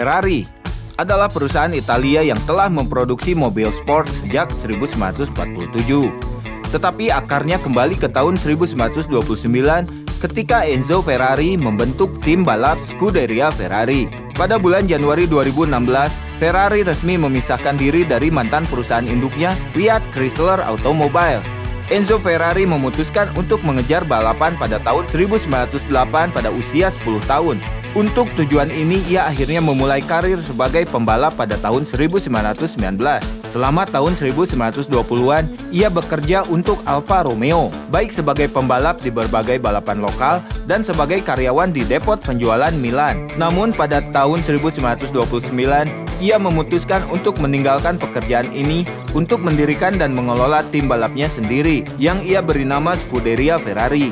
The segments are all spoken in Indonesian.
Ferrari adalah perusahaan Italia yang telah memproduksi mobil sport sejak 1947. Tetapi akarnya kembali ke tahun 1929 ketika Enzo Ferrari membentuk tim balap Scuderia Ferrari. Pada bulan Januari 2016, Ferrari resmi memisahkan diri dari mantan perusahaan induknya Fiat Chrysler Automobiles. Enzo Ferrari memutuskan untuk mengejar balapan pada tahun 1908 pada usia 10 tahun. Untuk tujuan ini, ia akhirnya memulai karir sebagai pembalap pada tahun 1919. Selama tahun 1920-an, ia bekerja untuk Alfa Romeo, baik sebagai pembalap di berbagai balapan lokal dan sebagai karyawan di depot penjualan Milan. Namun pada tahun 1929, ia memutuskan untuk meninggalkan pekerjaan ini untuk mendirikan dan mengelola tim balapnya sendiri, yang ia beri nama Scuderia Ferrari.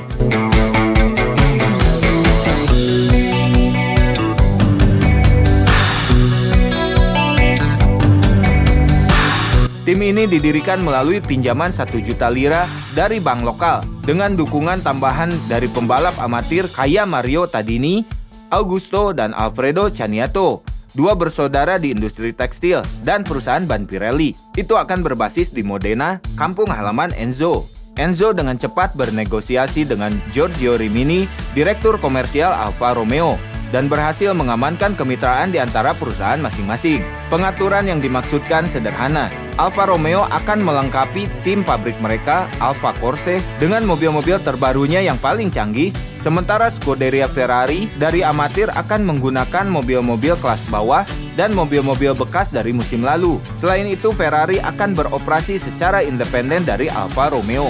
Tim ini didirikan melalui pinjaman 1 juta lira dari bank lokal dengan dukungan tambahan dari pembalap amatir kaya Mario Tadini, Augusto dan Alfredo Caniato, dua bersaudara di industri tekstil dan perusahaan ban Pirelli. Itu akan berbasis di Modena, kampung halaman Enzo. Enzo dengan cepat bernegosiasi dengan Giorgio Rimini, direktur komersial Alfa Romeo, dan berhasil mengamankan kemitraan di antara perusahaan masing-masing. Pengaturan yang dimaksudkan sederhana. Alfa Romeo akan melengkapi tim pabrik mereka, Alfa Corse, dengan mobil-mobil terbarunya yang paling canggih, sementara Scuderia Ferrari dari amatir akan menggunakan mobil-mobil kelas bawah dan mobil-mobil bekas dari musim lalu. Selain itu, Ferrari akan beroperasi secara independen dari Alfa Romeo,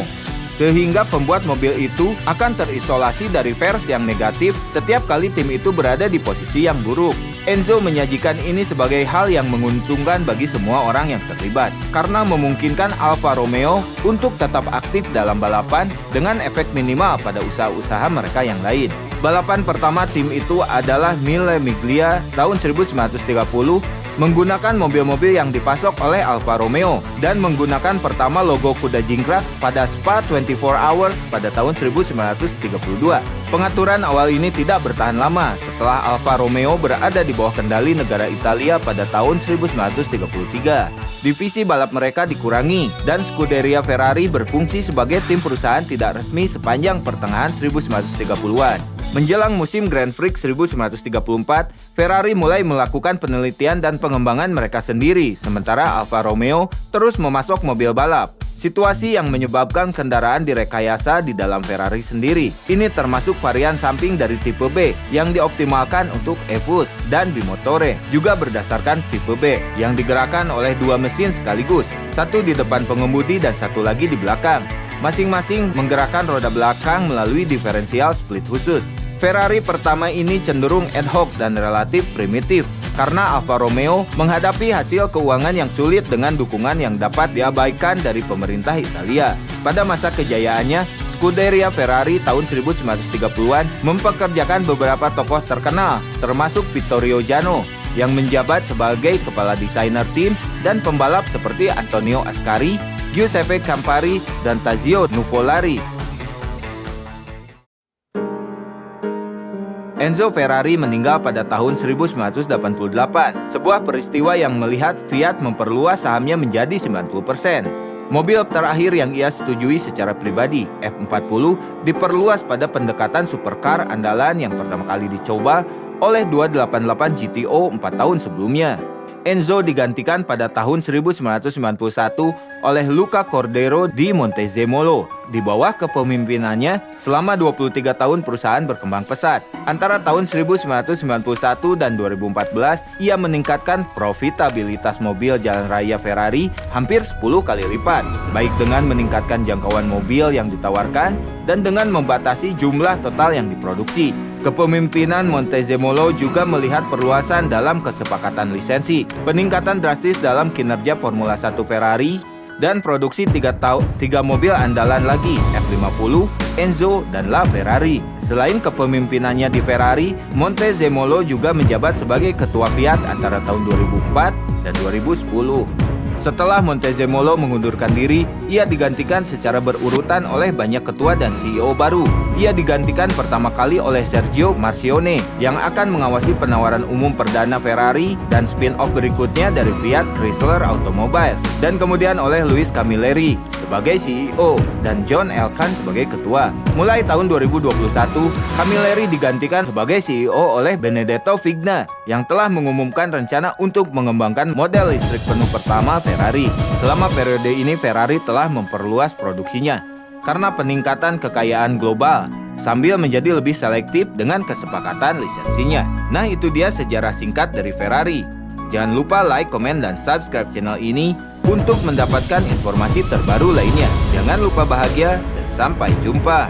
sehingga pembuat mobil itu akan terisolasi dari versi yang negatif setiap kali tim itu berada di posisi yang buruk. Enzo menyajikan ini sebagai hal yang menguntungkan bagi semua orang yang terlibat, karena memungkinkan Alfa Romeo untuk tetap aktif dalam balapan dengan efek minimal pada usaha-usaha mereka yang lain. Balapan pertama tim itu adalah Mille Miglia tahun 1930, menggunakan mobil-mobil yang dipasok oleh Alfa Romeo dan menggunakan pertama logo kuda jingkrak pada Spa 24 Hours pada tahun 1932. Pengaturan awal ini tidak bertahan lama setelah Alfa Romeo berada di bawah kendali negara Italia pada tahun 1933. Divisi balap mereka dikurangi dan Scuderia Ferrari berfungsi sebagai tim perusahaan tidak resmi sepanjang pertengahan 1930-an. Menjelang musim Grand Prix 1934, Ferrari mulai melakukan penelitian dan pengembangan mereka sendiri, sementara Alfa Romeo terus memasok mobil balap. Situasi yang menyebabkan kendaraan direkayasa di dalam Ferrari sendiri. Ini termasuk varian samping dari tipe B yang dioptimalkan untuk e-Fus dan bimotore, juga berdasarkan tipe B yang digerakkan oleh dua mesin sekaligus, satu di depan pengemudi dan satu lagi di belakang. Masing-masing menggerakkan roda belakang melalui diferensial split khusus. Ferrari pertama ini cenderung ad hoc dan relatif primitif karena Alfa Romeo menghadapi hasil keuangan yang sulit dengan dukungan yang dapat diabaikan dari pemerintah Italia. Pada masa kejayaannya, Scuderia Ferrari tahun 1930-an mempekerjakan beberapa tokoh terkenal, termasuk Vittorio Jano, yang menjabat sebagai kepala desainer tim dan pembalap seperti Antonio Ascari, Giuseppe Campari, dan Tazio Nuvolari. Enzo Ferrari meninggal pada tahun 1988, sebuah peristiwa yang melihat Fiat memperluas sahamnya menjadi 90%. Mobil terakhir yang ia setujui secara pribadi, F40, diperluas pada pendekatan supercar andalan yang pertama kali dicoba oleh 288 GTO 4 tahun sebelumnya. Enzo digantikan pada tahun 1991 oleh Luca Cordero di Montezemolo. Di bawah kepemimpinannya, selama 23 tahun perusahaan berkembang pesat. Antara tahun 1991 dan 2014, ia meningkatkan profitabilitas mobil jalan raya Ferrari hampir 10 kali lipat, baik dengan meningkatkan jangkauan mobil yang ditawarkan dan dengan membatasi jumlah total yang diproduksi. Kepemimpinan Montezemolo juga melihat perluasan dalam kesepakatan lisensi, peningkatan drastis dalam kinerja Formula 1 Ferrari, dan produksi 3 mobil andalan lagi, F50, Enzo, dan La Ferrari. Selain kepemimpinannya di Ferrari, Montezemolo juga menjabat sebagai ketua Fiat antara tahun 2004 dan 2010. Setelah Montezemolo mengundurkan diri, ia digantikan secara berurutan oleh banyak ketua dan CEO baru. Ia digantikan pertama kali oleh Sergio Marchionne yang akan mengawasi penawaran umum perdana Ferrari dan spin-off berikutnya dari Fiat Chrysler Automobiles, dan kemudian oleh Luis Camilleri sebagai CEO dan John Elkann sebagai ketua. Mulai tahun 2021, Camilleri digantikan sebagai CEO oleh Benedetto Vigna yang telah mengumumkan rencana untuk mengembangkan model listrik penuh pertama Ferrari. Selama periode ini Ferrari telah memperluas produksinya karena peningkatan kekayaan global sambil menjadi lebih selektif dengan kesepakatan lisensinya. Nah, itu dia sejarah singkat dari Ferrari. Jangan lupa like, komen, dan subscribe channel ini untuk mendapatkan informasi terbaru lainnya. Jangan lupa bahagia dan sampai jumpa.